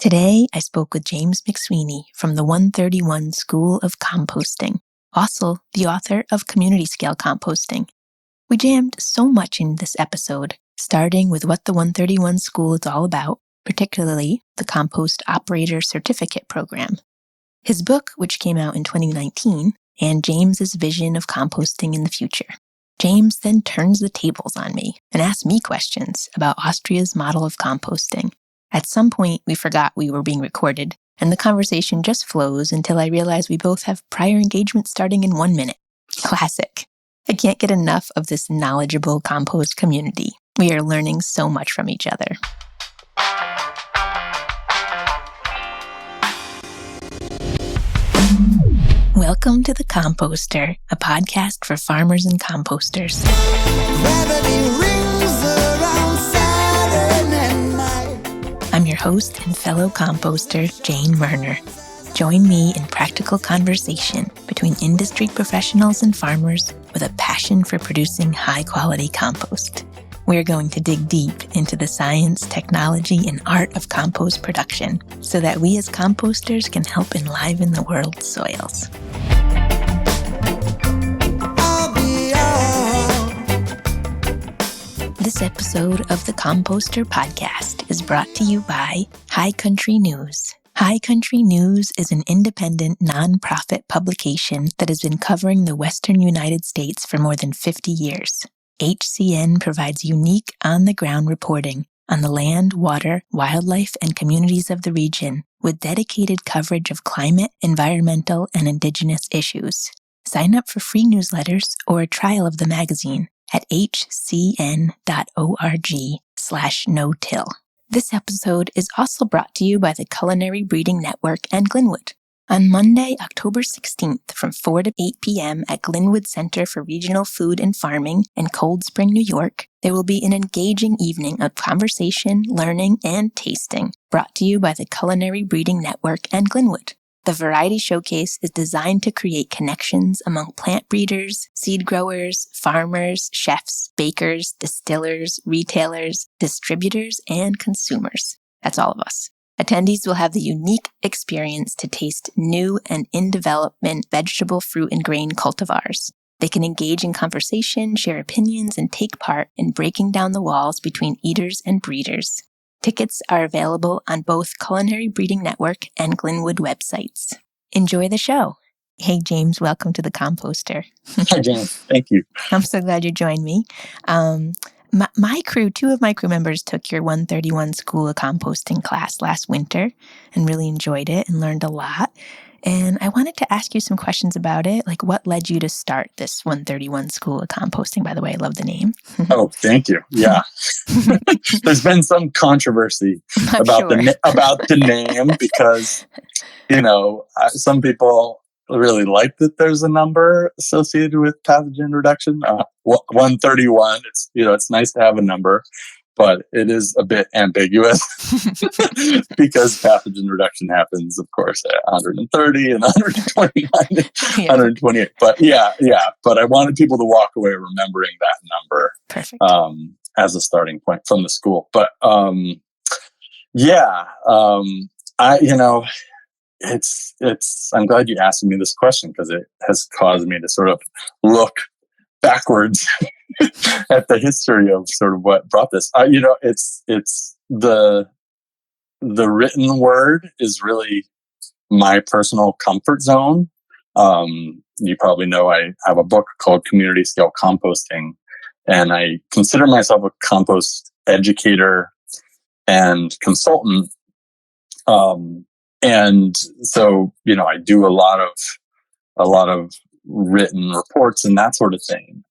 Today, I spoke with James McSweeney from the 131 School of Composting, also the author of Community-Scale Composting. We jammed so much in this episode, starting with what the 131 School is all about, particularly the Compost Operator Certificate Program. His book, which came out in 2019, and James's vision of composting in the future. James then turns the tables on me and asks me questions about Austria's model of composting. At some point, we forgot we were being recorded, and the conversation just flows until I realize we both have prior engagement starting in 1 minute. Classic. I can't get enough of this knowledgeable compost community. We are learning so much from each other. Welcome to The Composter, a podcast for farmers and composters. I'm your host and fellow composter, Jayne Werner. Join me in practical conversation between industry professionals and farmers with a passion for producing high-quality compost. We're going to dig deep into the science, technology, and art of compost production so that we as composters can help enliven the world's soils. This episode of the Composter Podcast is brought to you by High Country News. High Country News is an independent, nonprofit publication that has been covering the Western United States for more than 50 years. HCN provides unique on-the-ground reporting on the land, water, wildlife, and communities of the region with dedicated coverage of climate, environmental, and indigenous issues. Sign up for free newsletters or a trial of the magazine at hcn.org/no-till. This episode is also brought to you by the Culinary Breeding Network and Glenwood. On Monday, October 16th from 4 to 8 p.m. at Glenwood Center for Regional Food and Farming in Cold Spring, New York, there will be an engaging evening of conversation, learning, and tasting brought to you by the Culinary Breeding Network and Glenwood. The variety showcase is designed to create connections among plant breeders, seed growers, farmers, chefs, bakers, distillers, retailers, distributors, and consumers. That's all of us. Attendees will have the unique experience to taste new and in-development vegetable, fruit, and grain cultivars. They can engage in conversation, share opinions, and take part in breaking down the walls between eaters and breeders. Tickets are available on both Culinary Breeding Network and Glenwood websites. Enjoy the show. Hey, James, welcome to The Composter. Hi, Jayne. Thank you. I'm so glad you joined me. My crew, two of my crew members took your 131 School of Composting class last winter and really enjoyed it and learned a lot. And I wanted to ask you some questions about it, like what led you to start this 131 School of Composting? By the way, I love the name. Oh, thank you. Yeah. There's been some controversy about the name because, some people really like that there's a number associated with pathogen reduction. 131, it's nice to have a number, but it is a bit ambiguous because pathogen reduction happens, of course, at 130 and 129 and 128. But but I wanted people to walk away remembering that number. Perfect. As a starting point from the school. But I'm glad you asked me this question because it has caused me to sort of look backwards at the history of sort of what brought this. It's the written word is really my personal comfort zone. You probably know I have a book called Community-Scale Composting, and I consider myself a compost educator and consultant. And so, I do a lot of written reports and that sort of thing.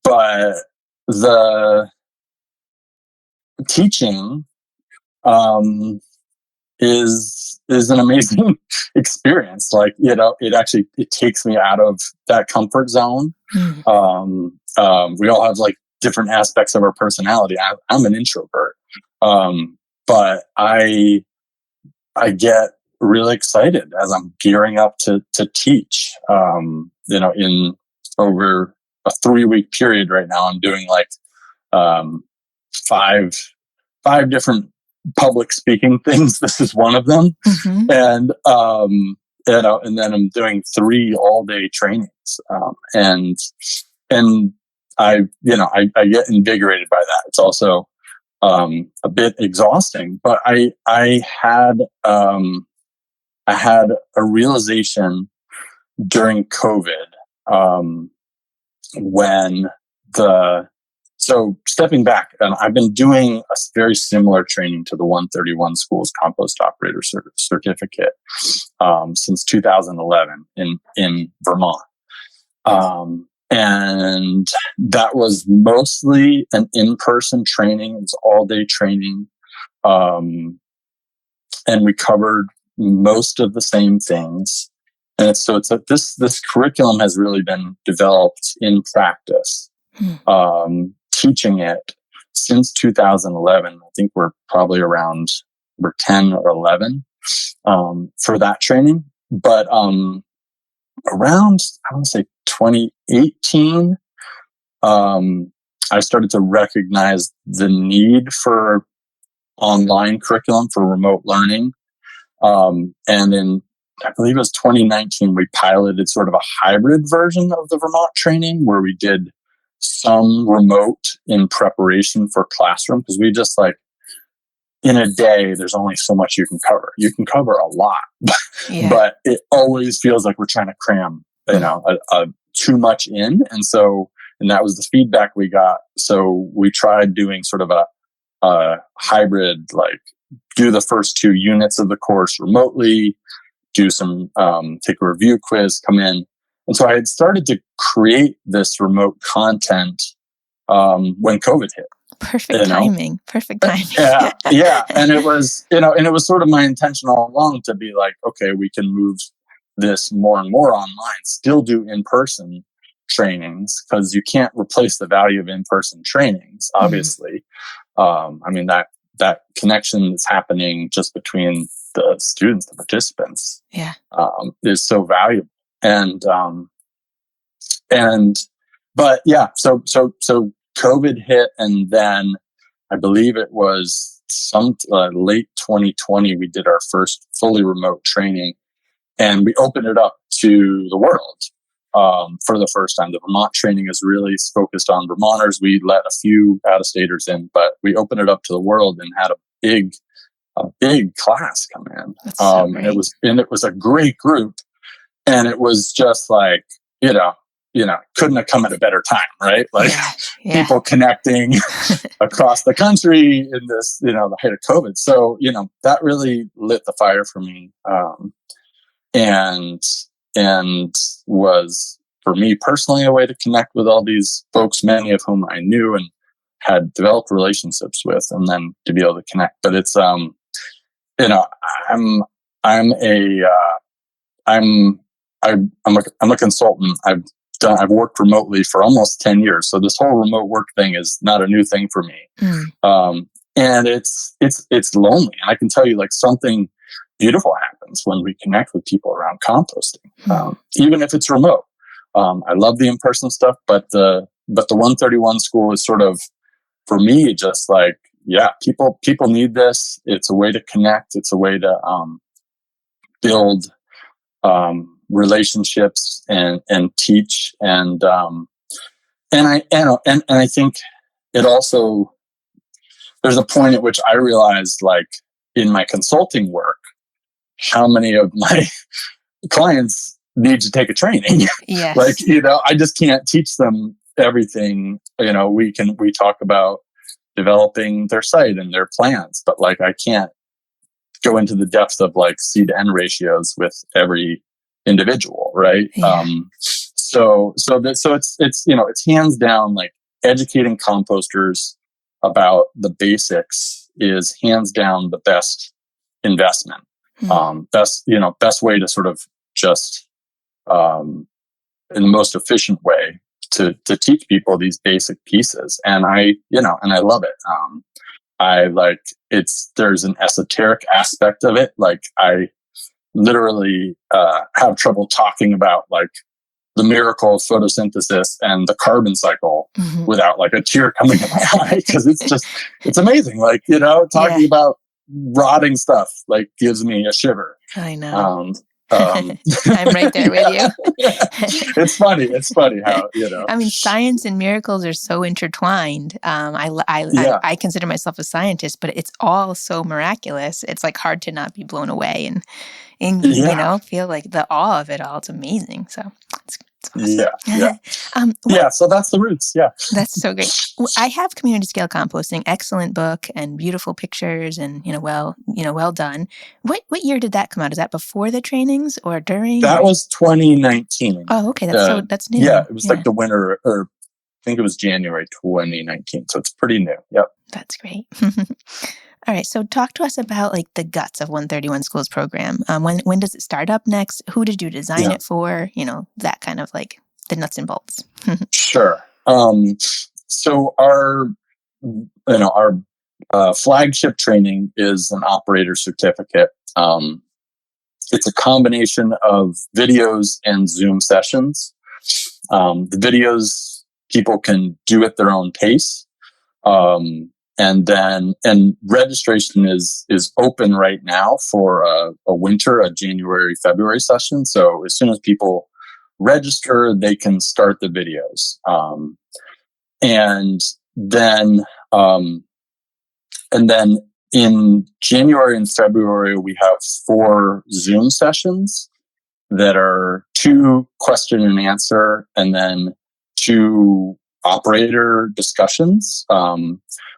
But the teaching, is an amazing experience. Like, it takes me out of that comfort zone. We all have like different aspects of our personality. I'm an introvert. But I get really excited as I'm gearing up to teach. In over a 3-week period right now, I'm doing like 5 different public speaking things. This is one of them. Mm-hmm. And, and then I'm doing 3 all-day trainings. And I get invigorated by that. It's also, a bit exhausting, but I had a realization during COVID, so stepping back, I've been doing a very similar training to the 131 Schools Compost Operator Certificate since 2011 in Vermont. And that was mostly an in-person training. It was all-day training. And we covered most of the same things. And this curriculum has really been developed in practice. Teaching it since 2011. I think we're probably around 10 or 11 for that training. But around, I want to say 2018, I started to recognize the need for online curriculum for remote learning. And in, I believe it was 2019, we piloted sort of a hybrid version of the Vermont training where we did some remote in preparation for classroom, because we just in a day, there's only so much you can cover. You can cover a lot, but it always feels like we're trying to cram, too much in. And that was the feedback we got. So we tried doing sort of a hybrid, do the first 2 units of the course remotely, do some, take a review quiz, come in. And so I had started to create this remote content when COVID hit. Perfect timing. Yeah. And it was, and it was sort of my intention all along to be like, okay, we can move this more and more online, still do in-person trainings, because you can't replace the value of in-person trainings, obviously. That connection that's happening just between the students, the participants, is so valuable. So COVID hit, and then I believe it was late 2020, we did our first fully remote training, and we opened it up to the world for the first time. The Vermont training is really focused on Vermonters. We let a few out-of-staters in, but we opened it up to the world and had a big class come in. That's so great. And it was a great group. And it was just couldn't have come at a better time, right? People connecting across the country in this, the height of COVID. So, that really lit the fire for me. And was, for me personally, a way to connect with all these folks, many of whom I knew and had developed relationships with, and then to be able to connect. But it's, I'm a consultant. I've worked remotely for almost 10 years. So this whole remote work thing is not a new thing for me. And it's lonely. And I can tell you, something beautiful happens when we connect with people around composting, even if it's remote. I love the in-person stuff, but the 131 school is sort of, for me, just people need this. It's a way to connect. It's a way to build relationships and teach. And I think it also, there's a point at which I realized, in my consulting work, how many of my clients need to take a training. Yes. I just can't teach them everything. We talk about developing their site and their plans, but I can't go into the depth of C to N ratios with every individual, right? Yeah. So it's hands down, educating composters about the basics is hands down the best investment. Best way to sort of just in the most efficient way to teach people these basic pieces. And I love it. There's an esoteric aspect of it. I literally have trouble talking about the miracle of photosynthesis and the carbon cycle without a tear coming in my eye, because it's amazing. Talking about rotting stuff like gives me a shiver. I know. I'm right there with you. It's funny how, I mean, science and miracles are so intertwined. I consider myself a scientist, but it's all so miraculous. It's like hard to not be blown away and feel like the awe of it all. It's amazing. So it's awesome. So that's the roots. Yeah. That's so great. I have Community-Scale Composting, excellent book and beautiful pictures and, well done. What year did that come out? Is that before the trainings or during? That was 2019. Oh, okay. That's new. Yeah. It was like the winter, or I think it was January 2019. So it's pretty new. Yep. That's great. All right. So talk to us about like the guts of 131 Schools program. When does it start up next? Who did you design it for? That kind of like the nuts and bolts. Sure. So our flagship training is an operator certificate. It's a combination of videos and Zoom sessions. The videos people can do at their own pace. And registration is open right now for a January, February session. So as soon as people register, they can start the videos. And then in January and February, we have 4 Zoom sessions that are 2 question and answer, and then 2 operator discussions.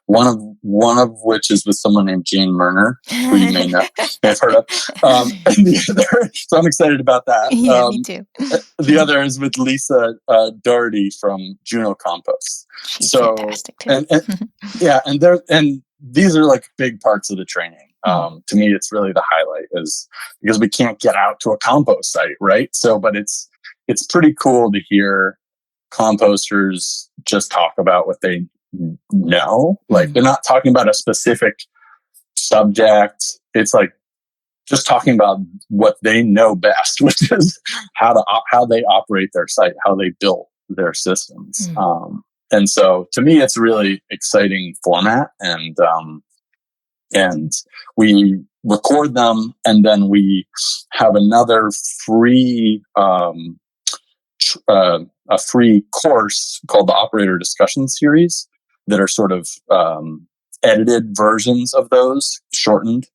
One of which is with someone named Jayne, who you may have heard of. And the other, so I'm excited about that. Yeah, me too. The other is with Lisa Doherty from Juno Compost. She's fantastic too. And these are like big parts of the training. To me, it's really the highlight, is because we can't get out to a compost site, right? So, but it's pretty cool to hear composters just talk about what they know. Like, they're not talking about a specific subject. It's like just talking about what they know best, which is how they operate their site, how they built their systems. And so to me, it's a really exciting format, and we record them, and then we have another free a free course called the Operator Discussion Series that are sort of edited versions of those, shortened.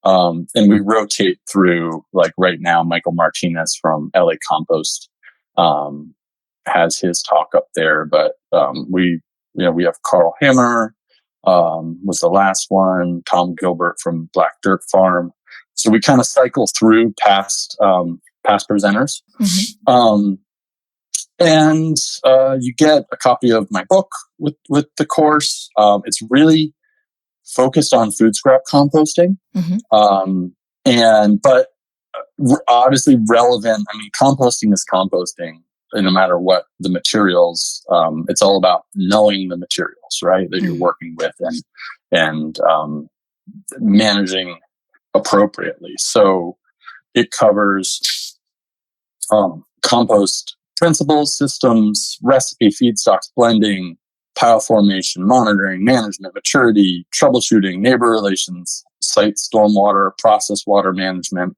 And we rotate through, like right now, Michael Martinez from LA Compost has his talk up there, but we have Carl Hammer was the last one, Tom Gilbert from Black Dirt Farm. So we kind of cycle through past presenters. And you get a copy of my book with the course. It's really focused on food scrap composting, but obviously relevant. I mean, composting is composting, and no matter what the materials. It's all about knowing the materials, right, that you're working with and managing appropriately. So it covers compost principles, systems, recipe, feedstocks, blending, pile formation, monitoring, management, maturity, troubleshooting, neighbor relations, site stormwater, process water management,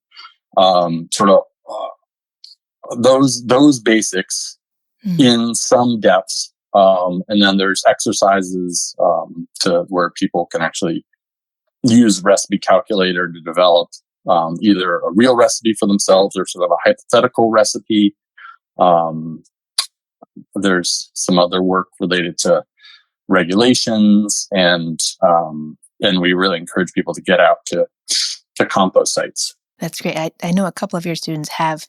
those basics in some depths. And then there's exercises to where people can actually use recipe calculator to develop either a real recipe for themselves or sort of a hypothetical recipe. There's some other work related to regulations, and we really encourage people to get out to compost sites. That's great. I know a couple of your students have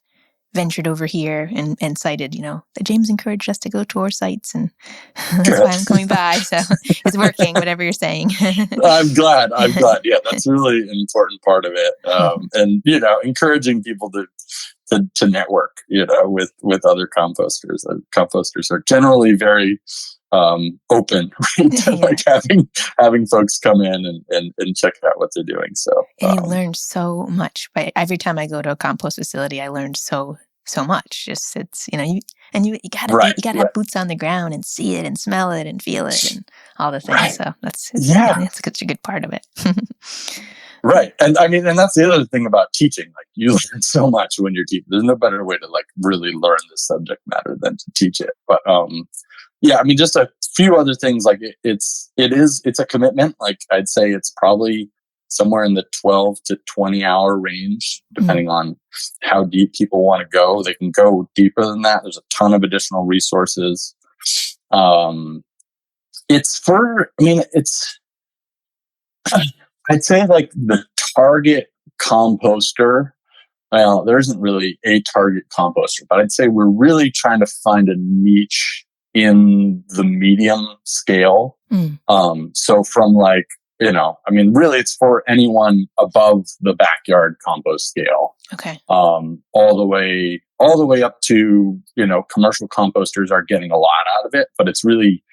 ventured over here and cited, that James encouraged us to go tour sites, and that's why I'm coming by. So it's working, whatever you're saying. I'm glad. Yeah, that's really an important part of it. And, encouraging people to network, with other composters. Composters are generally very open, right, to like having folks come in and check out what they're doing. So and you learn so much. Every time I go to a compost facility, I learned so much. Just you gotta have boots on the ground and see it and smell it and feel it and all the things. Right. So that's such a good part of it. Right. And I mean, and that's the other thing about teaching. Like, you learn so much when you're teaching. There's no better way to like really learn the subject matter than to teach it. But yeah, I mean, just a few other things. Like it's a commitment. Like, I'd say it's probably somewhere in the 12 to 20 hour range, depending on how deep people want to go. They can go deeper than that. There's a ton of additional resources. I'd say like the target composter. Well, there isn't really a target composter, but I'd say we're really trying to find a niche in the medium scale. So from like, I mean, really it's for anyone above the backyard compost scale. Okay. All the way up to, commercial composters are getting a lot out of it, but it's really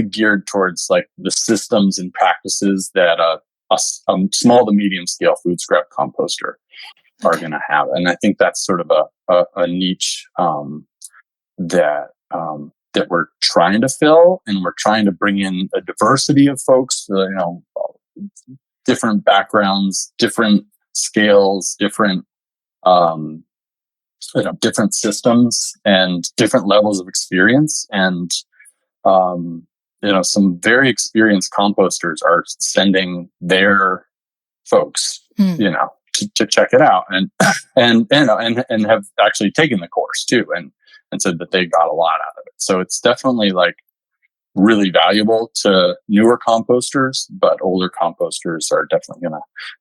geared towards like the systems and practices that a small to medium scale food scrap composter are going to have. And I think that's sort of a niche that we're trying to fill, and we're trying to bring in a diversity of folks, different backgrounds, different scales, different different systems and different levels of experience. And some very experienced composters are sending their folks, to check it out, and have actually taken the course too, and said that they got a lot out of it. So it's definitely like really valuable to newer composters, but older composters are definitely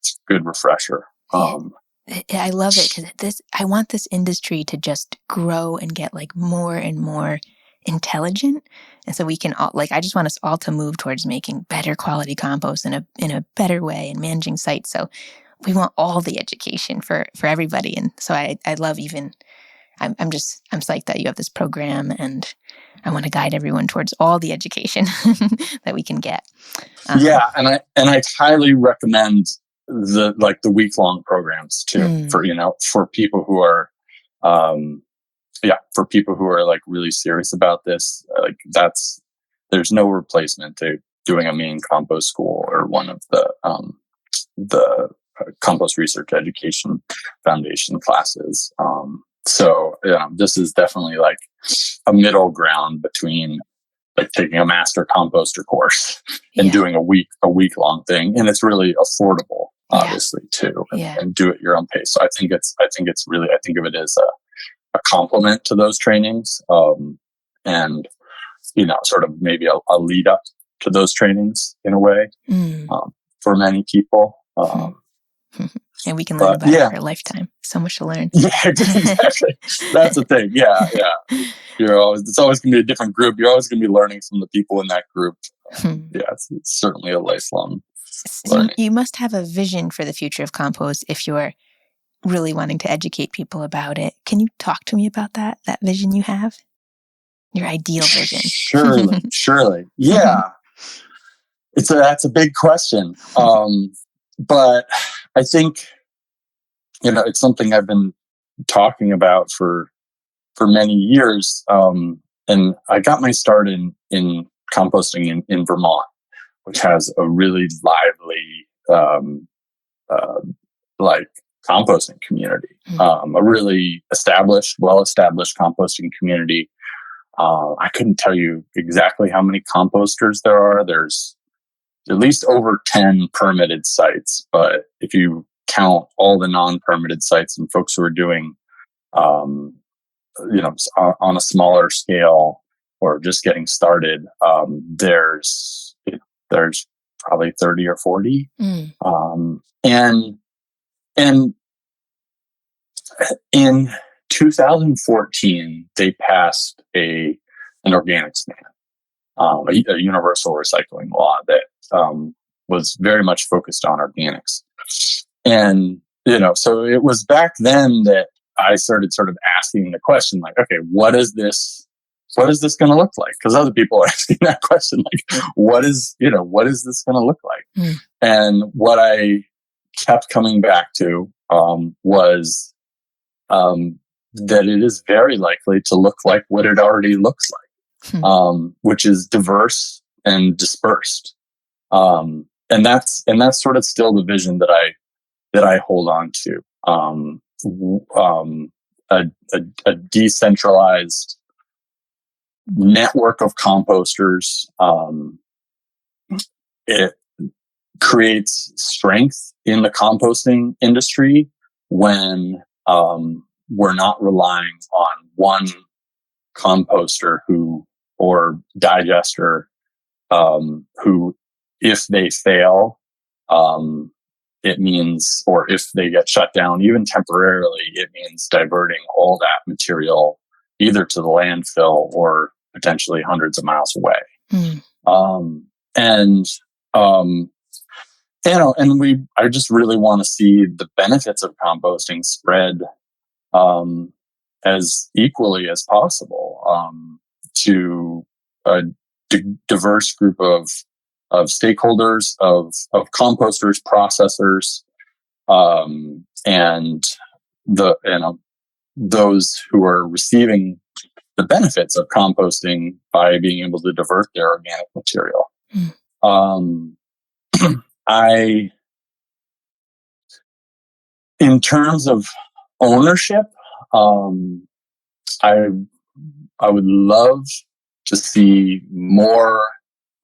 it's a good refresher. I love it because I want this industry to just grow and get like more and more intelligent, and so we can all I just want us all to move towards making better quality compost in a better way and managing sites. So we want all the education for everybody, and so I love I'm psyched that you have this program, and I want to guide everyone towards all the education that we can get. Yeah, and I highly recommend the week-long programs too, for people who are like really serious about this. Like, there's no replacement to doing a main compost school or one of the compost research education foundation classes. So this is definitely like a middle ground between like taking a master composter course and doing a week long thing, and it's really affordable, obviously, too, and do it your own pace. So I think of it as a complement to those trainings, and sort of maybe a lead up to those trainings in a way, for many people. And we can learn about it for a lifetime. So much to learn. Yeah, exactly. That's the thing. Yeah. It's always going to be a different group. You're always going to be learning from the people in that group. It's certainly a lifelong learning. You must have a vision for the future of compost if you're really wanting to educate people about it. Can you talk to me about that vision you have? Your ideal vision. Surely. Yeah. That's a big question. But I think, it's something I've been talking about for many years. And I got my start in composting in Vermont, which has a really lively, composting community, a really well-established composting community. I couldn't tell you exactly how many composters there are. There's at least over 10 permitted sites, but if you count all the non-permitted sites and folks who are doing, on a smaller scale or just getting started, there's probably 30 or 40. And in 2014, they passed an organics ban, a universal recycling law that was very much focused on organics. And, so it was back then that I started sort of asking the question, like, okay, what is this going to look like? Because other people are asking that question, like, what is this going to look like? And what I kept coming back to was that it is very likely to look like what it already looks like, which is diverse and dispersed. And that's sort of still the vision that that I hold on to. A decentralized network of composters. It creates strength in the composting industry when we're not relying on one composter or digester who, if they fail, it means, or if they get shut down, even temporarily, it means diverting all that material either to the landfill or potentially hundreds of miles away. I just really want to see the benefits of composting spread as equally as possible to a diverse group of stakeholders, of composters, processors, and those who are receiving the benefits of composting by being able to divert their organic material. In terms of ownership, I would love to see more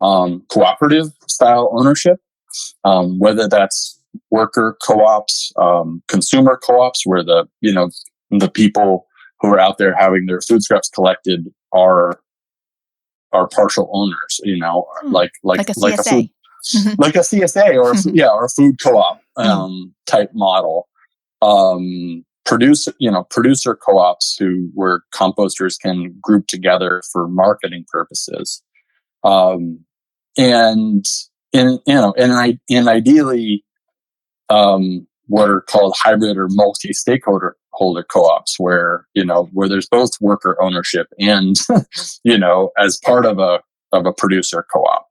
cooperative style ownership, whether that's worker co-ops, consumer co-ops, where the people who are out there having their food scraps collected are partial owners, like a CSA. Like a CSA or a food co-op type model. Producer co-ops where composters can group together for marketing purposes. And ideally, what are called hybrid or multi-stakeholder co-ops, where there's both worker ownership and as part of a producer co-op.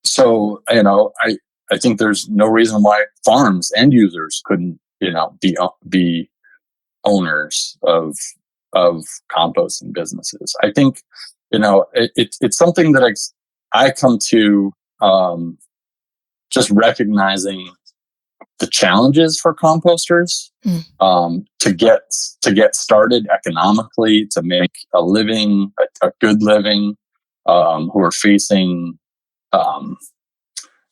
So I think there's no reason why farms end users couldn't be owners of composting businesses. I think it's something that I come to just recognizing the challenges for composters to get started economically, to make a living, a good living, who are facing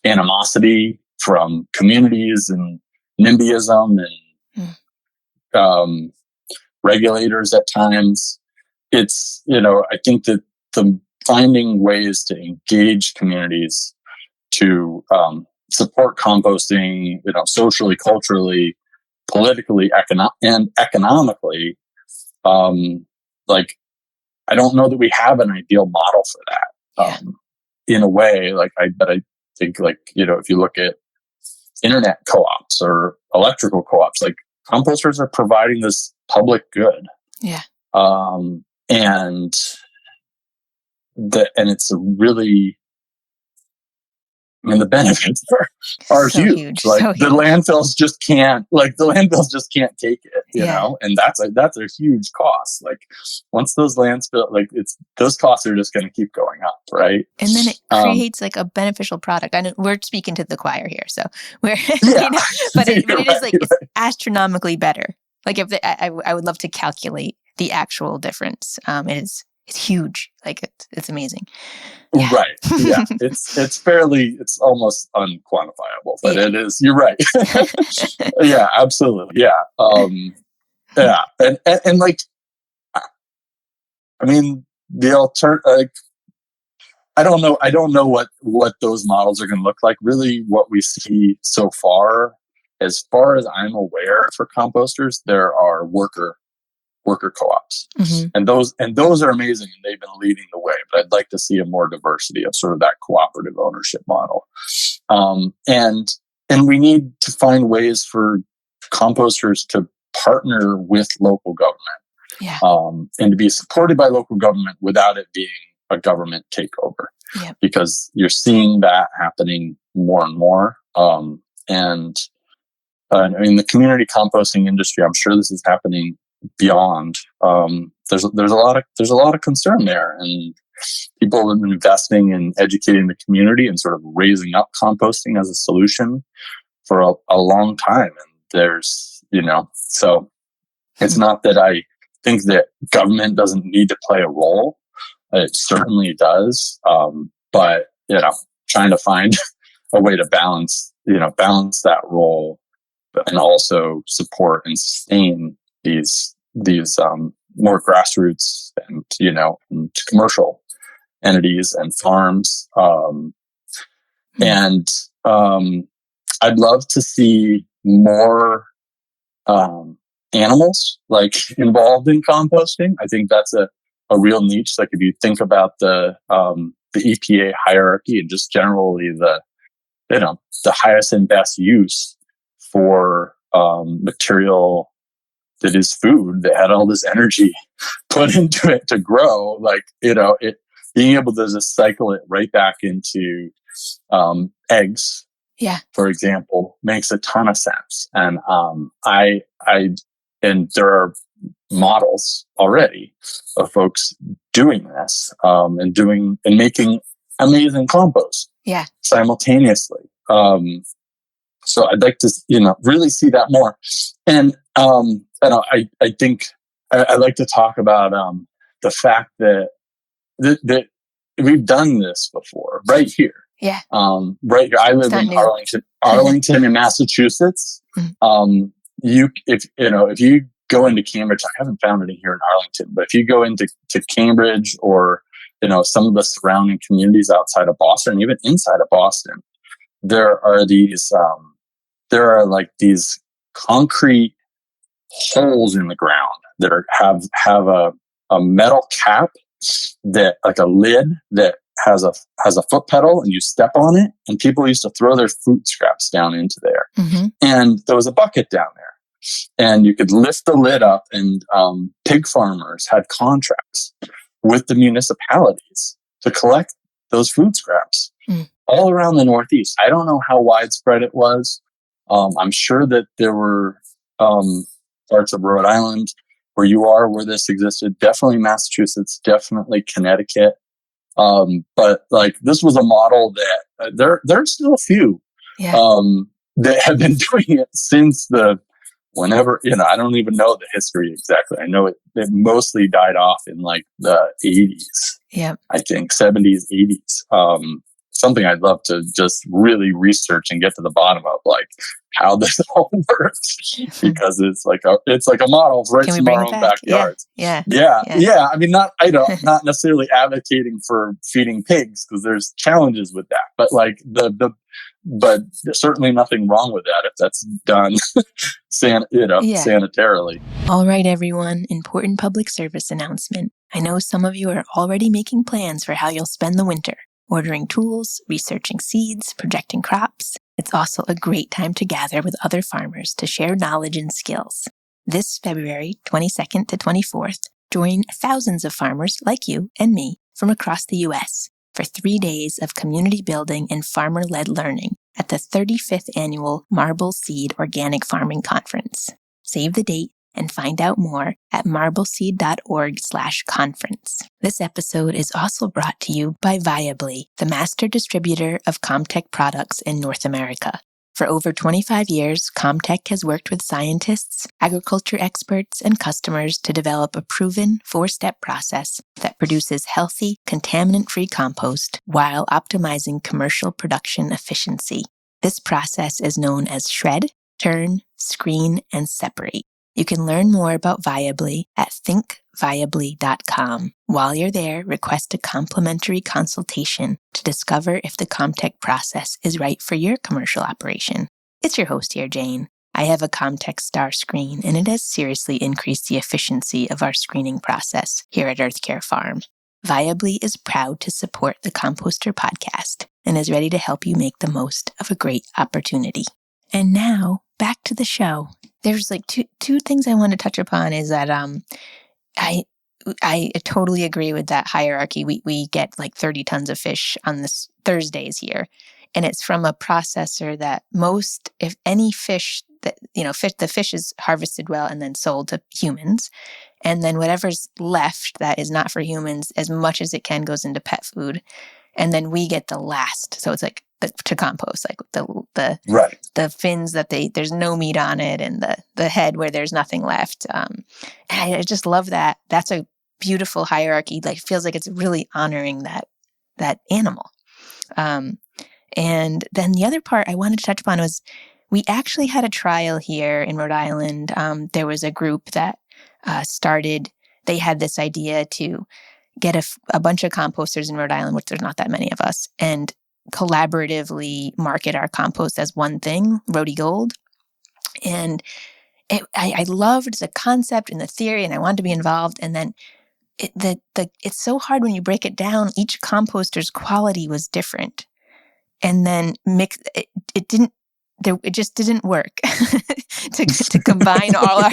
animosity from communities and NIMBYism and regulators at times. It's, I think that finding ways to engage communities to support composting, socially, culturally, politically, and economically. I don't know that we have an ideal model for that. In a way, I think if you look at internet co-ops or electrical co-ops, composters are providing this public good. Yeah. And it's a really, the benefits are so huge. The landfills just can't take it, and that's a huge cost. Once those those costs are just going to keep going up, right? And then it creates a beneficial product. I know we're speaking to the choir here, so we're, but it is it's astronomically better. I would love to calculate the actual difference. It's huge. It's amazing. Yeah. Right. Yeah. It's almost unquantifiable, but it is, you're right. Yeah, absolutely. Yeah. Yeah. And the alternative, I don't know what those models are going to look like. Really, what we see so far as I'm aware, for composters, there are worker co-ops, and those are amazing, and they've been leading the way. But I'd like to see a more diversity of sort of that cooperative ownership model, and we need to find ways for composters to partner with local government, and to be supported by local government without it being a government takeover, because you're seeing that happening more and more. The community composting industry, I'm sure this is happening beyond. There's a lot of concern there, and people have been investing in educating the community and sort of raising up composting as a solution for a long time. And there's, so it's not that I think that government doesn't need to play a role. It certainly does. But, trying to find a way to balance that role and also support and sustain these more grassroots and commercial entities and farms. And I'd love to see more animals involved in composting. I think that's a real niche. Like if you think about the EPA hierarchy and just generally the highest and best use for material that is food that had all this energy put into it to grow, being able to just cycle it right back into eggs, for example, makes a ton of sense. And and there are models already of folks doing this and making amazing compost simultaneously. So I'd like to really see that more. And I think I like to talk about the fact that we've done this before right here. Yeah. Right here. I live in Arlington in Massachusetts. If you go into Cambridge, I haven't found it here in Arlington, but if you go into Cambridge or some of the surrounding communities outside of Boston, even inside of Boston, there are these concrete holes in the ground that have a metal cap that like a lid that has a foot pedal, and you step on it, and people used to throw their food scraps down into there. Mm-hmm. And there was a bucket down there, and you could lift the lid up, and pig farmers had contracts with the municipalities to collect those food scraps all around the Northeast. I don't know how widespread it was. I'm sure that there were parts of Rhode Island where this existed. Definitely Massachusetts, definitely Connecticut. But this was a model that there's still a few that have been doing it since whenever, I don't even know the history exactly. I know it mostly died off in the 80s. Yeah. I think 70s, 80s. Something I'd love to just really research and get to the bottom of, how this all works, because it's like a model right from our own backyards. Yeah. I mean, not necessarily advocating for feeding pigs, because there's challenges with that, but but there's certainly nothing wrong with that if that's done sanitarily. All right, everyone. Important public service announcement. I know some of you are already making plans for how you'll spend the winter. Ordering tools, researching seeds, projecting crops. It's also a great time to gather with other farmers to share knowledge and skills. This February 22nd to 24th, join thousands of farmers like you and me from across the U.S. for 3 days of community building and farmer-led learning at the 35th Annual Marble Seed Organic Farming Conference. Save the date and find out more at marbleseed.org/conference. This episode is also brought to you by Viably, the master distributor of Comtech products in North America. For over 25 years, Comtech has worked with scientists, agriculture experts, and customers to develop a proven 4-step process that produces healthy, contaminant-free compost while optimizing commercial production efficiency. This process is known as shred, turn, screen, and separate. You can learn more about Viably at thinkviably.com. While you're there, request a complimentary consultation to discover if the Comtech process is right for your commercial operation. It's your host here, Jayne. I have a Comtech Star screen, and it has seriously increased the efficiency of our screening process here at Earthcare Farm. Viably is proud to support the Composter podcast and is ready to help you make the most of a great opportunity. And now, back to the show. There's two things I want to touch upon is that I totally agree with that hierarchy. We get 30 tons of fish on this Thursdays here, and it's from a processor that if any fish that the fish is harvested well and then sold to humans, and then whatever's left that is not for humans, as much as it can goes into pet food, and then we get the last. So it's to compost, like the right. the fins that there's no meat on it, and the head where there's nothing left. And I just love that. That's a beautiful hierarchy. Like, it feels like it's really honoring that animal. And then the other part I wanted to touch upon was, we actually had a trial here in Rhode Island. There was a group that started. They had this idea to get a bunch of composters in Rhode Island, which there's not that many of us, and collaboratively market our compost as one thing, Rhody Gold. And I loved the concept and the theory, and I wanted to be involved. And then it's so hard when you break it down. Each composter's quality was different, and then it just didn't work to combine all our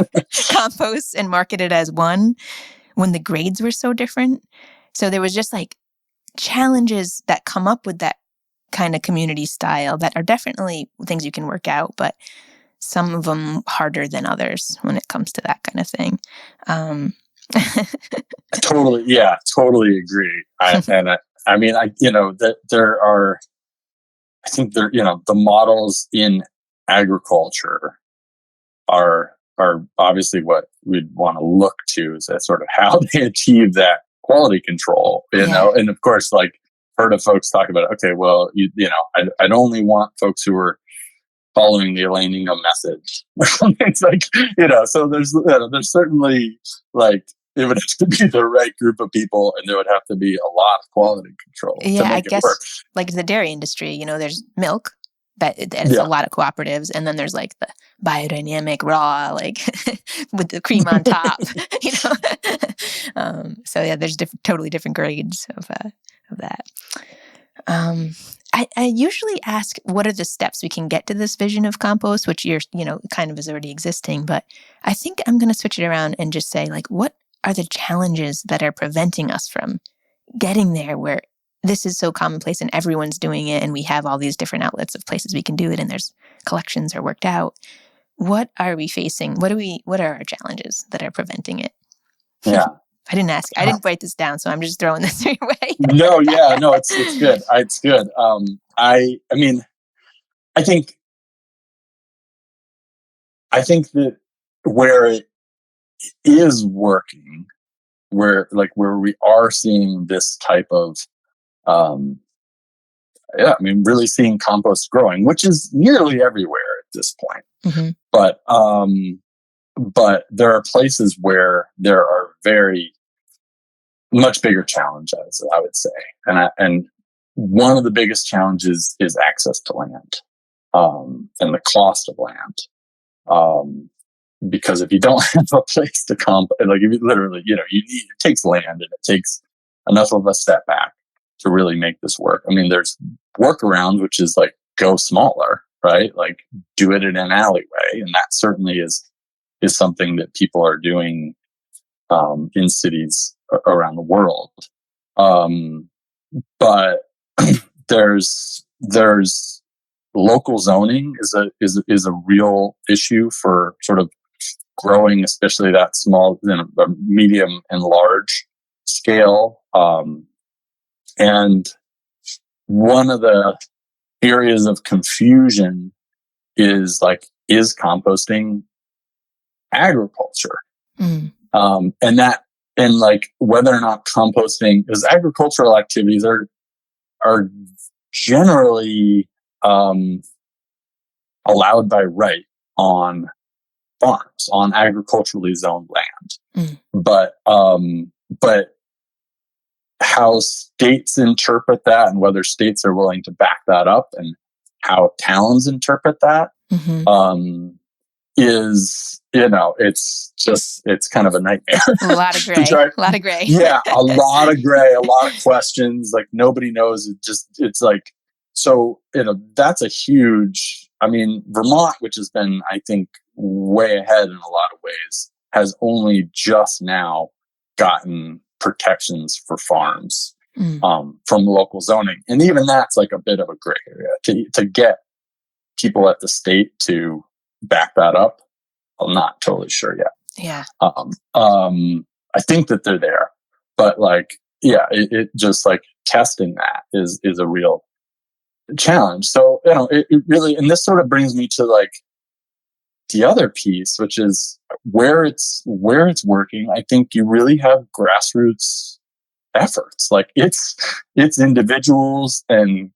composts and market it as one when the grades were so different. So there was just like challenges that come up with that kind of community style that are definitely things you can work out, but some of them harder than others when it comes to that kind of thing. Totally agree. The models in agriculture are obviously what we'd want to look to, is that sort of how they achieve that quality control, and of course, like, heard of folks talk about, okay, well, I'd only want folks who are following the Elaine Ingham method or something. It's like, so there's certainly, like, it would have to be the right group of people, and there would have to be a lot of quality control to make it work. Like the dairy industry, there's milk, but it's a lot of cooperatives, and then there's like the biodynamic raw, like with the cream on top, So yeah, there's totally different grades of that. I usually ask, what are the steps we can get to this vision of compost, which kind of is already existing, but I think I'm going to switch it around and just say, like, what are the challenges that are preventing us from getting there, where this is so commonplace and everyone's doing it, and we have all these different outlets of places we can do it, and there's collections are worked out. What are we facing? What are our challenges that are preventing it? Yeah. I didn't write this down, so I'm just throwing this your way. No, it's good. It's good. I think that where it is working, where we are seeing this type of, really seeing compost growing, which is nearly everywhere at this point. Mm-hmm. But there are places where there are very much bigger challenges, I would say. And one of the biggest challenges is access to land, and the cost of land. Because if you don't have a place to compost, like, if you literally, it takes land, and it takes enough of a step back to really make this work. I mean, there's workarounds, which is like, go smaller, right? Like, do it in an alleyway. And that certainly is something that people are doing, in cities around the world. But there's local zoning is a real issue for sort of growing, especially that small, medium and large scale. And one of the areas of confusion is composting agriculture? Mm. And whether or not composting, because agricultural activities are generally allowed by right on farms, on agriculturally zoned land. Mm. But how states interpret that, and whether states are willing to back that up, and how towns interpret that, mm-hmm. Is, it's kind of a nightmare. A lot of gray. A lot of gray. Yeah, a lot of gray, a lot of questions. Like, nobody knows. It's like, so, that's a huge, Vermont, which has been, I think, way ahead in a lot of ways, has only just now gotten protections for farms from local zoning. And even that's like a bit of a gray area to get people at the state to back that up. I'm not totally sure yet. Yeah. I think that they're there, but it just testing that is a real challenge. So, it really, and this sort of brings me to like the other piece, which is where it's working. I think you really have grassroots efforts. Like it's individuals and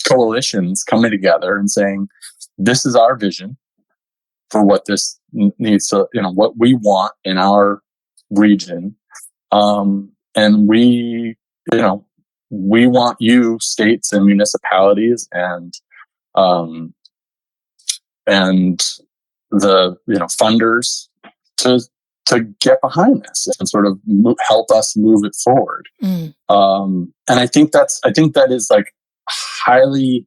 coalitions coming together and saying, this is our vision for what this needs to, what we want in our region. And we want you, states and municipalities and the, funders to get behind this and sort of help us move it forward. And I think that is like highly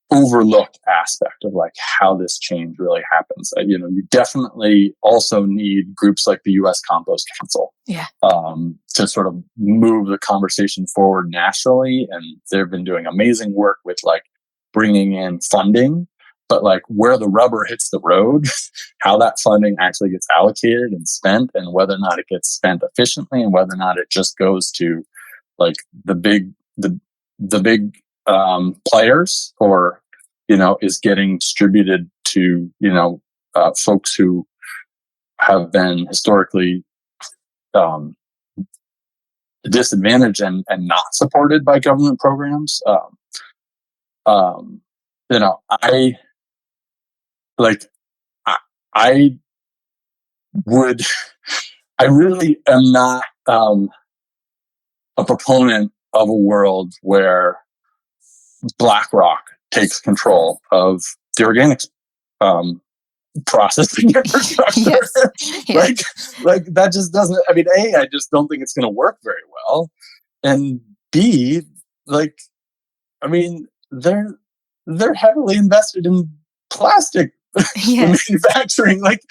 overlooked aspect of like how this change really happens. You definitely also need groups like the U.S. Compost Council, to sort of move the conversation forward nationally. And they've been doing amazing work with like bringing in funding, but like where the rubber hits the road, how that funding actually gets allocated and spent, and whether or not it gets spent efficiently, and whether or not it just goes to like the big players, or is getting distributed to folks who have been historically disadvantaged and not supported by government programs. I really am not a proponent of a world where BlackRock takes control of the organics processing infrastructure. Like that just doesn't. I mean, A, I just don't think it's going to work very well, and B, like, I mean, they're heavily invested in plastic manufacturing. Like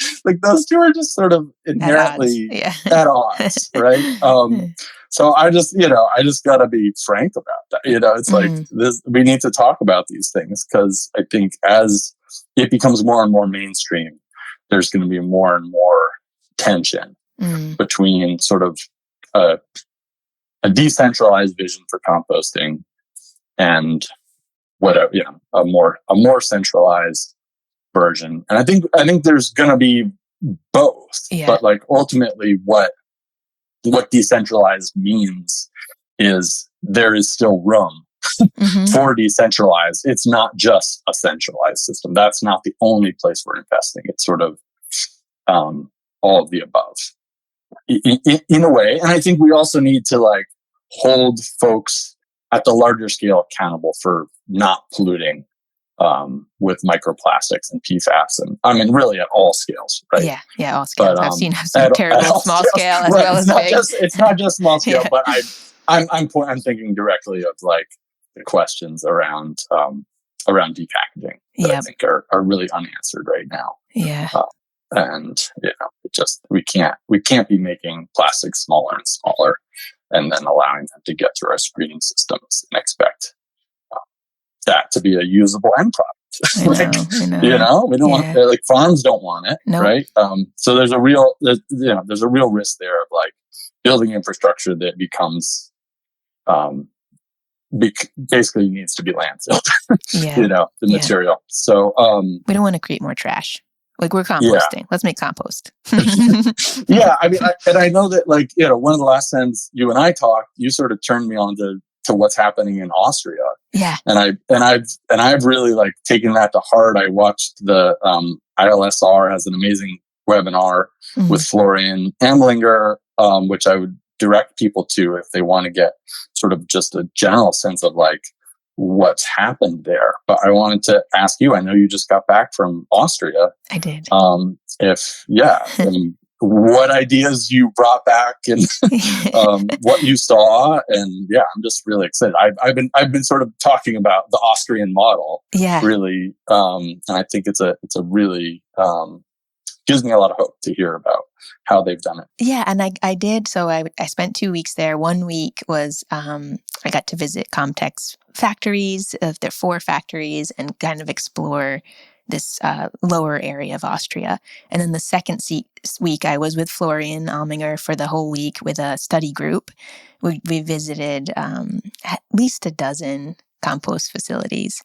those two are just sort of inherently at odds, right? So I just got to be frank about that. It's like this. We need to talk about these things, because I think as it becomes more and more mainstream, there's going to be more and more tension between sort of a decentralized vision for composting and whatever, a more centralized version. And I think there's going to be both, but like ultimately what decentralized means is there is still room for decentralized. It's not just a centralized system. That's not the only place we're investing. It's sort of all of the above in a way. And I think we also need to like hold folks at the larger scale accountable for not polluting with microplastics and PFAS, and I mean really at all scales, right? Yeah, all scales. I've seen some terrible small scale as well as big. It's not just small scale, but I'm thinking directly of like the questions around depackaging that I think are really unanswered right now. And we can't be making plastics smaller and smaller and then allowing them to get through our screening systems and expect that to be a usable end product. I know. We don't want, like, farms don't want it, right? So there's a real risk there of like building infrastructure that becomes basically needs to be landfilled. The material. So we don't want to create more trash. Like, we're composting. Let's make compost. I mean, I know that, like, one of the last times you and I talked, you sort of turned me on to what's happening in Austria. And I've really like taken that to heart. I watched the ILSR has an amazing webinar with Florian Amlinger, which I would direct people to if they want to get sort of just a general sense of like what's happened there. But I wanted to ask you, I know you just got back from Austria. I did. And what ideas you brought back and what you saw. And I'm just really excited. I've been sort of talking about the Austrian model. Really. And I think it's a really, gives me a lot of hope to hear about how they've done it. Yeah. And I did. So I spent 2 weeks there. 1 week was, I got to visit Comtech's factories, their 4 factories, and kind of explore this lower area of Austria. And then the second week, I was with Florian Alminger for the whole week with a study group. We visited at least a dozen compost facilities.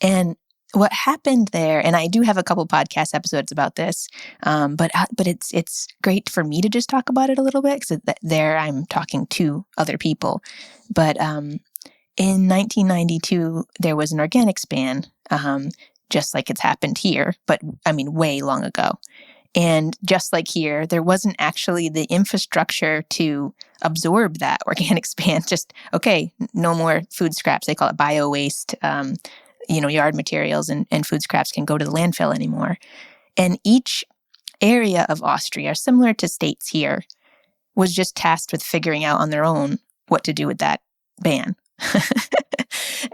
And what happened there, and I do have a couple podcast episodes about this, but it's great for me to just talk about it a little bit because there I'm talking to other people. But in 1992, there was an organics ban, just like it's happened here, but I mean, way long ago. And just like here, there wasn't actually the infrastructure to absorb that organics ban. Just, okay, no more food scraps. They call it bio-waste. Yard materials and food scraps can go to the landfill anymore. And each area of Austria, similar to states here, was just tasked with figuring out on their own what to do with that ban.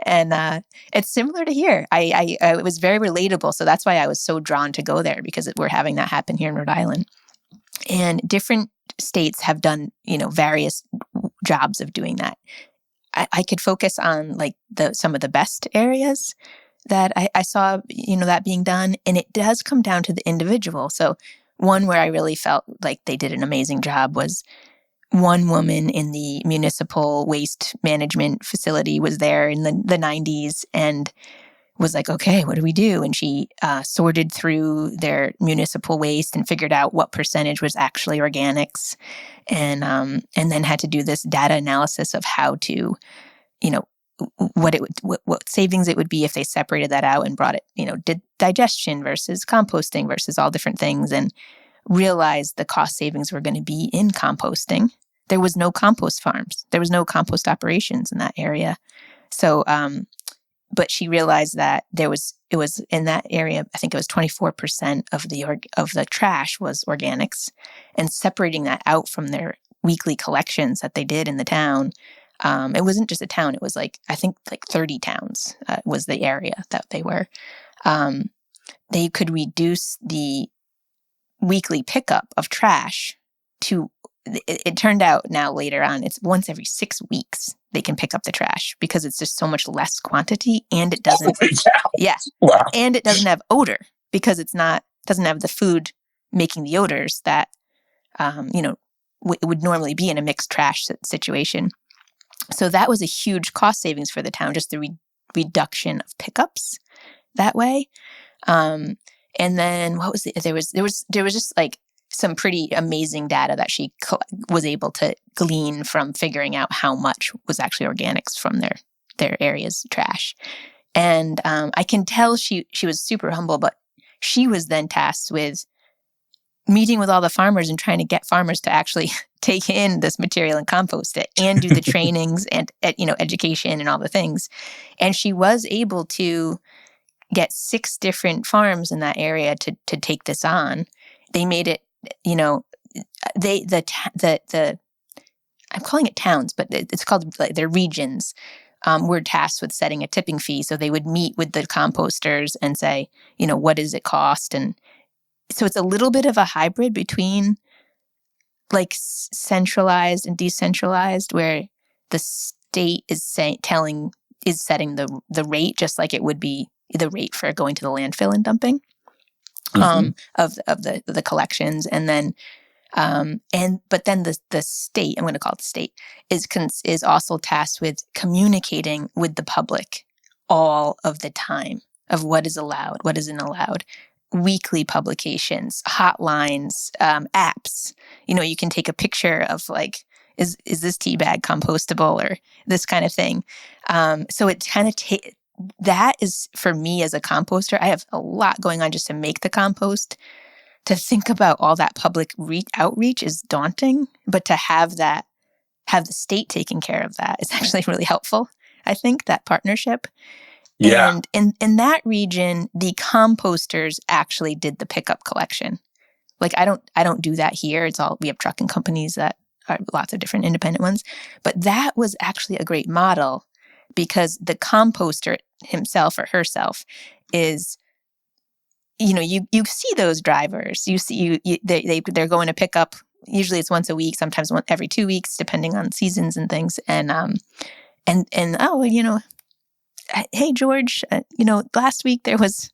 And it's similar to here. It was very relatable. So that's why I was so drawn to go there, because we're having that happen here in Rhode Island. And different states have done, various jobs of doing that. I could focus on like some of the best areas that I saw, that being done. And it does come down to the individual. So one where I really felt like they did an amazing job was one woman in the municipal waste management facility was there in the 90s and was like, okay, what do we do? And she sorted through their municipal waste and figured out what percentage was actually organics, and then had to do this data analysis of how to, what savings it would be if they separated that out and brought it, did digestion versus composting versus all different things, and realized the cost savings were going to be in composting. There was no compost farms. There was no compost operations in that area. So, but she realized that it was in that area, I think it was 24% of the trash was organics, and separating that out from their weekly collections that they did in the town. It wasn't just a town. It was I think 30 towns was the area that they were. They could reduce the weekly pickup of trash to, it turned out now later on, it's once every 6 weeks they can pick up the trash, because it's just so much less quantity, and it doesn't, wow. And it doesn't have odor, because doesn't have the food making the odors that, it would normally be in a mixed trash situation. So that was a huge cost savings for the town, just the reduction of pickups that way. And then what was there was just like some pretty amazing data that she was able to glean from figuring out how much was actually organics from their area's trash. And I can tell she was super humble, but she was then tasked with meeting with all the farmers and trying to get farmers to actually take in this material and compost it and do the trainings and, education and all the things. And she was able to get 6 different farms in that area to take this on. They made it, I'm calling it towns, but it's called their regions, were tasked with setting a tipping fee. So they would meet with the composters and say, what does it cost? And so it's a little bit of a hybrid between like centralized and decentralized, where the state is setting the rate, just like it would be the rate for going to the landfill and dumping. Of the collections, and then but then the state, I'm going to call it the state, is also tasked with communicating with the public all of the time of what is allowed, what isn't allowed, weekly publications, hotlines, apps. You can take a picture of is this tea bag compostable or this kind of thing. So it kind of that is, for me as a composter, I have a lot going on just to make the compost. To think about all that public outreach is daunting, but to have the state taking care of that is actually really helpful. I think that partnership. Yeah. And in that region, the composters actually did the pickup collection. I don't do that here. We have trucking companies that are lots of different independent ones, but that was actually a great model, because the composter himself or herself is, you see those drivers, they're going to pick up. Usually it's once a week, sometimes every 2 weeks, depending on seasons and things. And hey George, last week there was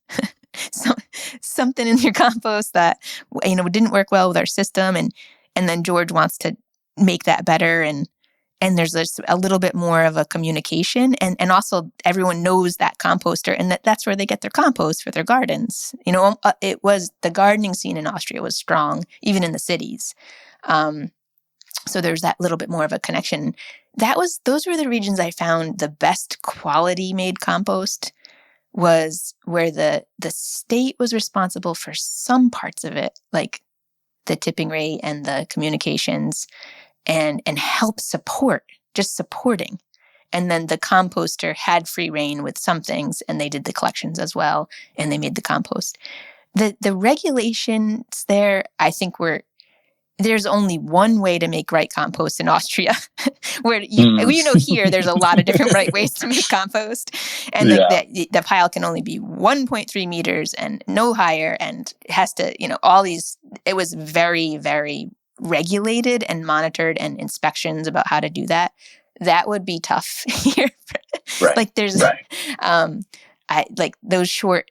something in your compost that didn't work well with our system, and then George wants to make that better, and and there's a little bit more of a communication, and also everyone knows that composter, and that's where they get their compost for their gardens. It was the gardening scene in Austria was strong, even in the cities. So there's that little bit more of a connection. Those were the regions I found the best quality made compost was where the state was responsible for some parts of it, like the tipping rate and the communications, and help supporting. And then the composter had free reign with some things, and they did the collections as well, and they made the compost. The regulations there, I think, there's only one way to make right compost in Austria, where here there's a lot of different right ways to make compost, and the pile can only be 1.3 meters and no higher, and it has to, all these. It was very, very regulated and monitored, and inspections about how to do that. That would be tough here. Right. Those short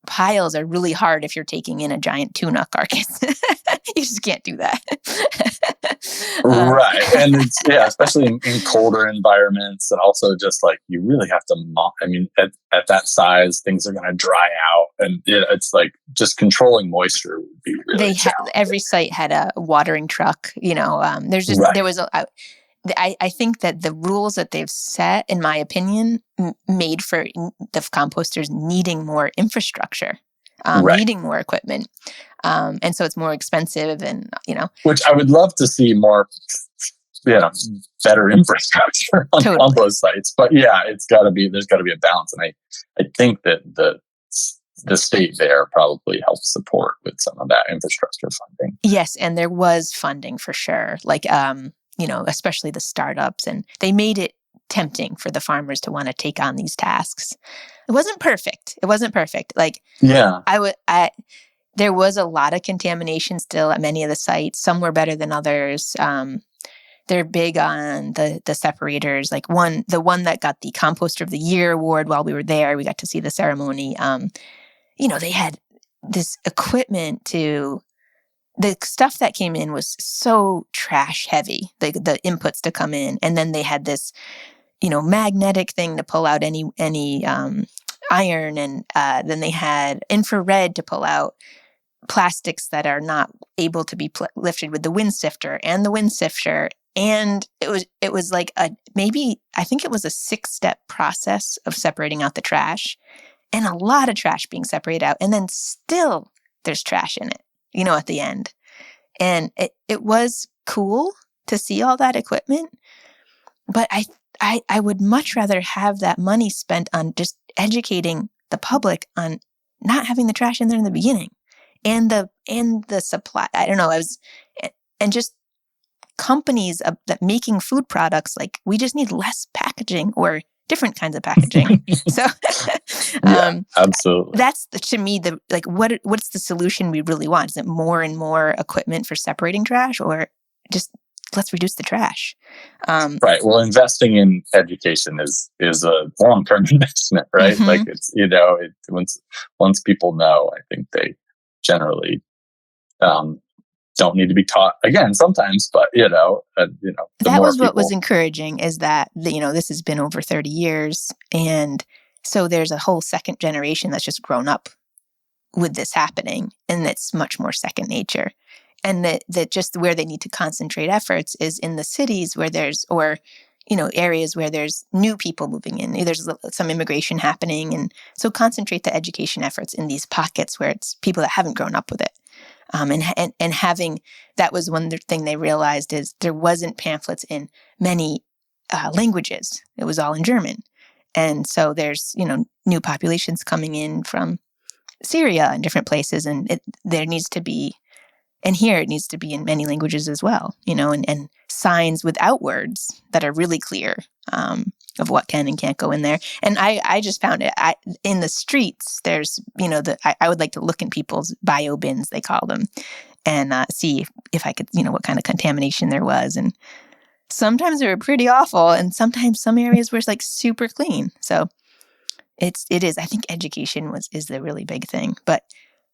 piles are really hard if you're taking in a giant tuna carcass. You just can't do that. Right. And it's, especially in colder environments, and also just like you really have to, at that size, things are going to dry out. And it's like just controlling moisture would be really challenging. Every site had a watering truck, there was I think that the rules that they've set, in my opinion, made for the composters needing more infrastructure, needing more equipment. And so it's more expensive and, Which I would love to see more, better infrastructure on compost sites. But there's got to be a balance. And I think that the state there probably helps support with some of that infrastructure funding. Yes. And there was funding for sure. Like, especially the startups, and they made it tempting for the farmers to want to take on these tasks. It wasn't perfect. Like, there was a lot of contamination still at many of the sites. Some were better than others. They're big on the separators. Like the one that got the Composter of the Year award while we were there, we got to see the ceremony. They had this equipment the stuff that came in was so trash heavy, the inputs to come in. And then they had this, magnetic thing to pull out any iron. And then they had infrared to pull out plastics that are not able to be lifted with the wind sifter and the wind sifter. And it was like I think it was a 6-step process of separating out the trash, and a lot of trash being separated out. And then still there's trash in it, at the end. And it was cool to see all that equipment, but I would much rather have that money spent on just educating the public on not having the trash in there in the beginning, and the supply. I don't know. And just companies that making food products, like, we just need less packaging or different kinds of packaging. So, absolutely. That's to me what's the solution we really want? Is it more and more equipment for separating trash, or just let's reduce the trash? Right. Well, investing in education is a long-term investment, right? Mm-hmm. Like it's once people know, I think they generally don't need to be taught again sometimes, but that was what was encouraging, is that this has been over 30 years, and so there's a whole second generation that's just grown up with this happening, and it's much more second nature. And that just where they need to concentrate efforts is in the cities where there's, or areas where there's new people moving in. There's some immigration happening, and so concentrate the education efforts in these pockets where it's people that haven't grown up with it. And having, that was one thing they realized, is there wasn't pamphlets in many languages. It was all in German. And so there's, new populations coming in from Syria and different places. And there needs to be, and here it needs to be in many languages as well, and signs without words that are really clear of what can and can't go in there. And I just found it in the streets. There's, I would like to look in people's bio bins, they call them, and see if I could, what kind of contamination there was. And sometimes they were pretty awful, and sometimes some areas were like super clean. So it is. I think education is the really big thing. But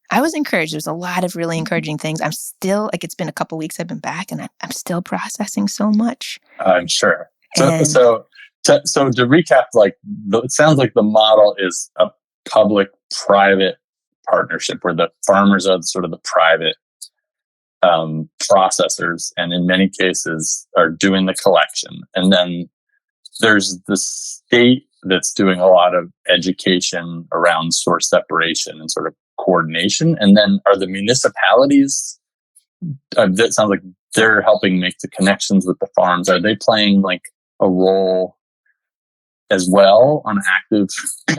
I was encouraged. There's a lot of really encouraging things. I'm still, it's been a couple weeks I've been back, and I'm still processing so much. I'm sure. And So to recap, like it sounds like the model is a public-private partnership where the farmers are sort of the private processors, and in many cases are doing the collection. And then there's the state that's doing a lot of education around source separation and sort of coordination. And then are the municipalities, that sounds like they're helping make the connections with the farms. Are they playing like a role as well on an active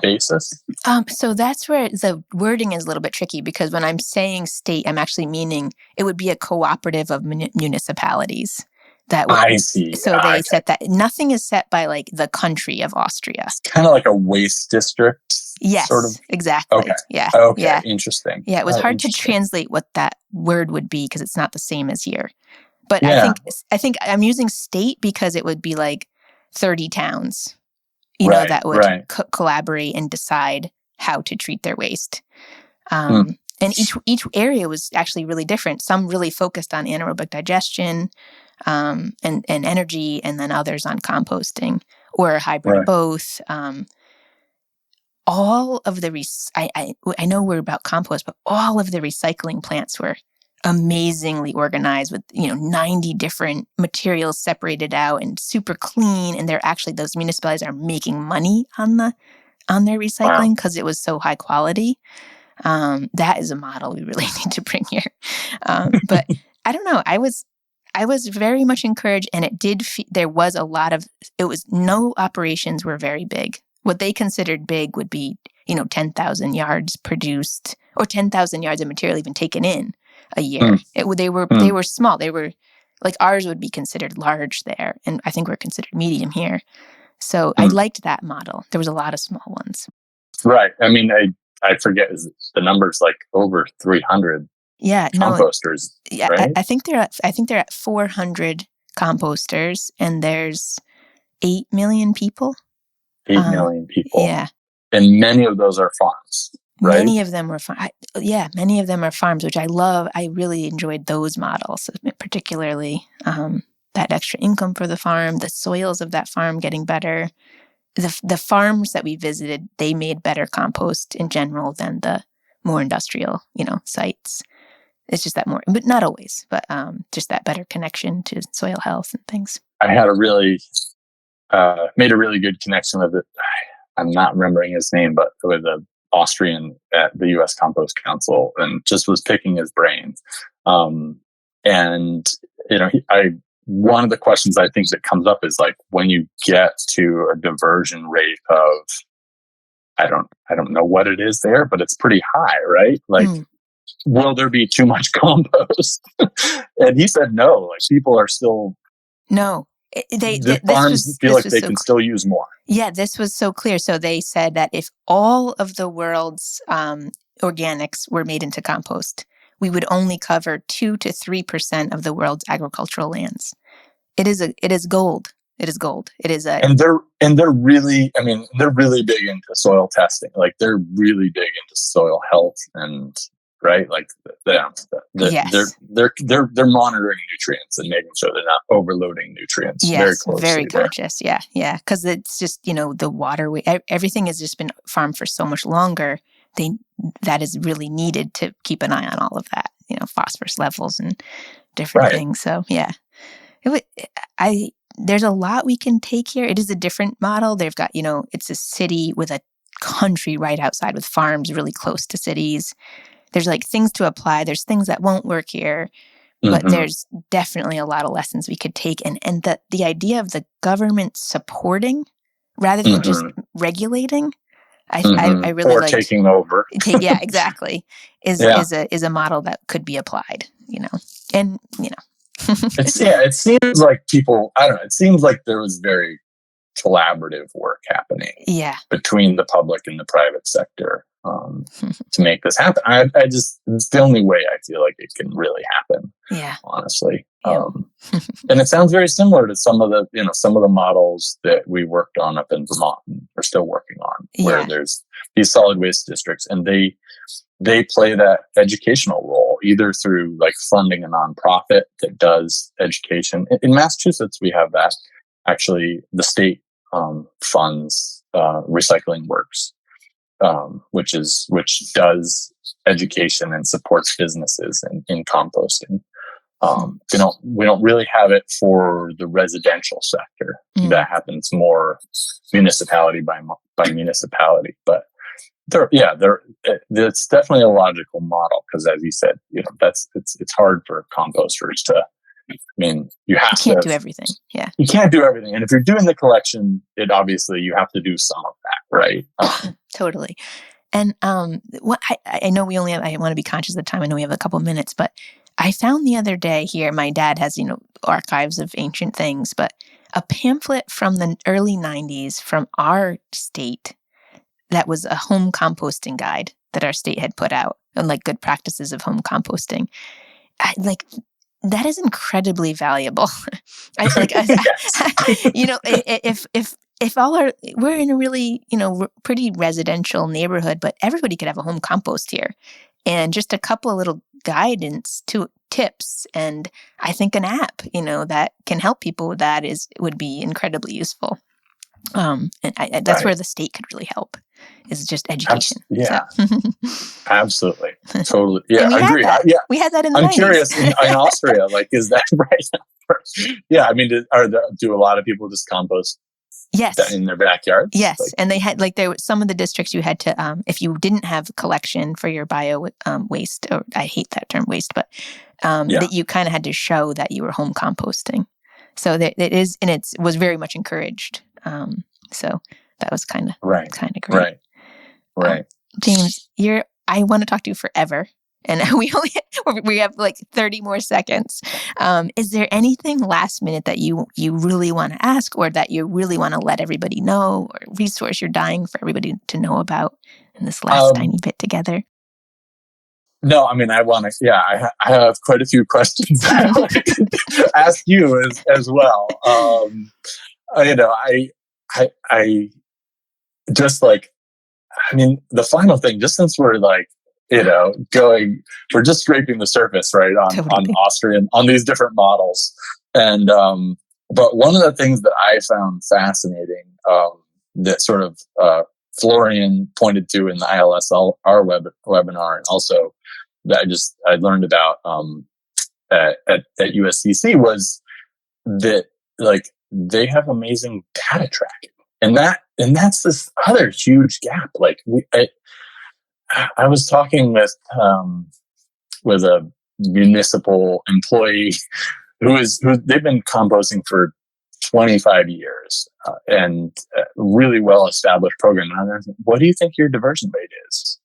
basis? So that's where the wording is a little bit tricky, because when I'm saying state, I'm actually meaning it would be a cooperative of municipalities. That would, I see. So they set that. Nothing is set by like the country of Austria. It's kind of like a waste district. Yes, sort of. Exactly. Okay. Yeah. Okay. Yeah. Interesting. Yeah. It was hard to translate what that word would be because it's not the same as here. But I think I'm using state because it would be like 30 towns, that would collaborate and decide how to treat their waste. And each area was actually really different. Some really focused on anaerobic digestion and energy, and then others on composting or a hybrid of both. All of the I know we're about compost, but all of the recycling plants were amazingly organized with 90 different materials separated out and super clean. And they're actually, those municipalities are making money on their recycling because it was so high quality. That is a model we really need to bring here. But I don't know. I was very much encouraged, and there was a lot of, no operations were very big. What they considered big would be, 10,000 yards produced or 10,000 yards of material even taken in a year. They were small. They were like, ours would be considered large there. And I think we're considered medium here. So I liked that model. There was a lot of small ones. Right. I mean, I forget the numbers, like over 300 composters. Yeah. Right? I think they're at 400 composters, and there's 8 million people. 8 million people. Yeah. And many of those are farms, right? Many of them were many of them are farms, which I love. I really enjoyed those models, particularly that extra income for the farm, the soils of that farm getting better. The farms that we visited, they made better compost in general than the more industrial, sites. It's just that more, but not always, but just that better connection to soil health and things. I had made a really good connection with it. I'm not remembering his name, but with an Austrian at the U.S. Compost Council, and just was picking his brain. And one of the questions I think that comes up is like, when you get to a diversion rate of, I don't know what it is there, but it's pretty high, right? Like, will there be too much compost? And he said no. Like, people are still the farms feel like they can still use more. Yeah, this was so clear. So they said that if all of the world's organics were made into compost, we would only cover 2 to 3% of the world's agricultural lands. It is gold. It is gold. It is and they're really big into soil testing. Like, they're really big into soil health, and right, like they're monitoring nutrients and making sure they're not overloading nutrients. Yes, very conscious. Yeah, because it's just the waterway. Everything has just been farmed for so much longer. That is really needed to keep an eye on all of that. Phosphorus levels and different things. So yeah, there's a lot we can take here. It is a different model. They've got it's a city with a country right outside with farms really close to cities. There's like things to apply. There's things that won't work here, but there's definitely a lot of lessons we could take. And the idea of the government supporting rather than just regulating, I really like taking over. Yeah, exactly. Is a model that could be applied. It seems like people. I don't know. It seems like there was very collaborative work happening. Yeah. Between the public and the private sector. To make this happen. It's the only way I feel like it can really happen. Yeah. Honestly. Yeah. And it sounds very similar to some of the models that we worked on up in Vermont and are still working on, where there's these solid waste districts, and they play that educational role either through like funding a nonprofit that does education. In Massachusetts, we have that. actually the state funds Recycling Works, which does education and supports businesses in composting. We don't really have it for the residential sector. That happens more municipality by municipality, but it's definitely a logical model, because as you said, it's hard for composters to. I mean, you can't do everything. Yeah, you can't do everything, and if you're doing the collection, obviously you have to do some of that, right? Totally. And what I know I want to be conscious of the time. I know we have a couple minutes, but I found the other day here, my dad has, archives of ancient things, but a pamphlet from the early 90s from our state that was a home composting guide that our state had put out, and like good practices of home composting. That is incredibly valuable. If we're in a really, pretty residential neighborhood, but everybody could have a home compost here, and just a couple of little guidance tips, and I think an app, that can help people with that would be incredibly useful. And that's where the state could really help, is just education. Absolutely. Totally. Yeah, I agree. We had that in the 90s. I'm curious, in Austria, is that right? Yeah, I mean, do a lot of people just compost in their backyards? Yes, and they had, there were some of the districts you had to, if you didn't have a collection for your bio waste, or I hate that term waste, but that you kind of had to show that you were home composting. So it was very much encouraged. So that was kind of great. Right. James, I want to talk to you forever, and we have 30 more seconds. Is there anything last minute that you really want to ask, or that you really want to let everybody know, or resource you're dying for everybody to know about in this last tiny bit together? No, I mean, I want to. Yeah, I have quite a few questions I want to ask you as well. I just the final thing, just since we're we're just scraping the surface, right, on Austria, on these different models. And, but one of the things that I found fascinating, that sort of, Florian pointed to in the ILSR webinar, and also that I learned about, at USCC, was that they have amazing data tracking, and that's this other huge gap. I was talking with a municipal employee who they've been composting for 25 years, and a really well established program. And I'm like, what do you think your diversion rate is?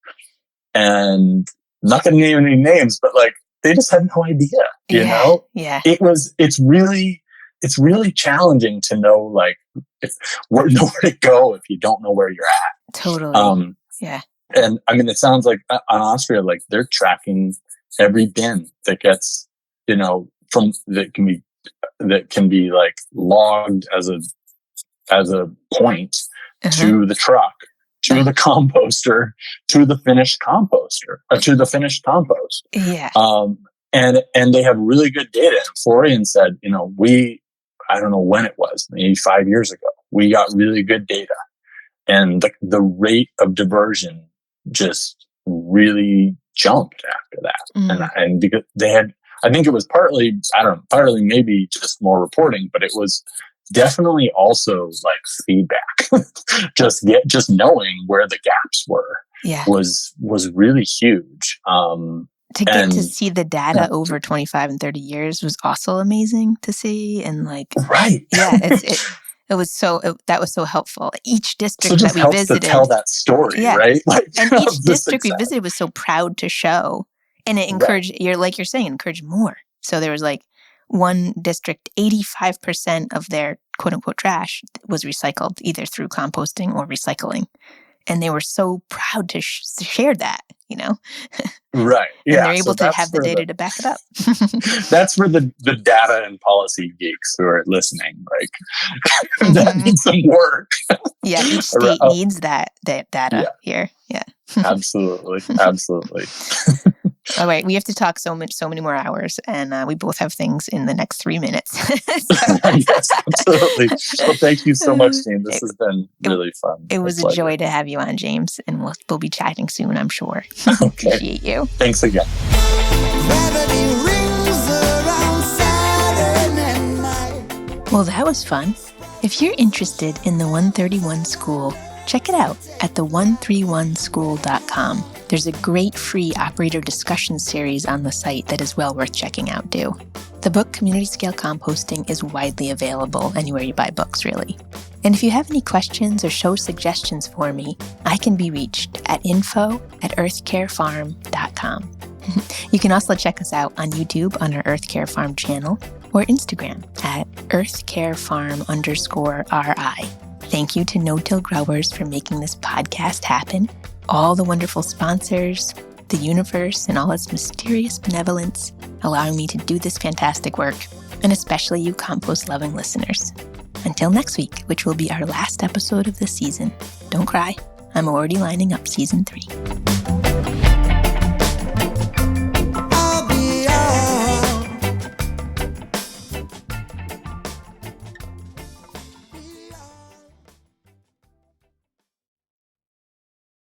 And I'm not going to name any names, but they just had no idea. You know? Yeah. It's really challenging to know where to go if you don't know where you're at. Totally. Yeah. And I mean, it sounds like on Austria, they're tracking every bin that gets, that can be logged as a point to the truck, to the composter, to the finished composter, to the finished compost. Yeah. And they have really good data. And Florian said, I don't know when it was, maybe 5 years ago, we got really good data, and the rate of diversion just really jumped after that. And because I think it was partly maybe just more reporting, but it was definitely also feedback. just knowing where the gaps were was really huge. To get to see the data over 25 and 30 years was also amazing to see. And right. Yeah, that was so helpful. Each district that we visited to tell that story, right? And each district we visited was so proud to show, and it encouraged, you're saying, encouraged more. So there was one district, 85% of their quote unquote trash was recycled either through composting or recycling. And they were so proud to share that, Right. Yeah. And they're able to have the data to back it up. That's for the data and policy geeks who are listening. That needs some work. Yeah. Each state needs that data here. Yeah. Absolutely. All right, we have to talk so many more hours, and we both have things in the next 3 minutes. Yes, absolutely. Well, thank you so much, Jayne. This has been really fun. It was a joy to have you on, James, and we'll be chatting soon, I'm sure. Okay. Appreciate you. Thanks again. Well, that was fun. If you're interested in the 131 School, check it out at the131school.com. There's a great free operator discussion series on the site that is well worth checking out, too. The book Community-Scale Composting is widely available anywhere you buy books, really. And if you have any questions or show suggestions for me, I can be reached at info@earthcarefarm.com. You can also check us out on YouTube on our Earth Care Farm channel or Instagram at earthcarefarm_RI. Thank you to No-Till Growers for making this podcast happen, all the wonderful sponsors, the universe and all its mysterious benevolence, allowing me to do this fantastic work, and especially you compost-loving listeners. Until next week, which will be our last episode of the season. Don't cry, I'm already lining up season 3.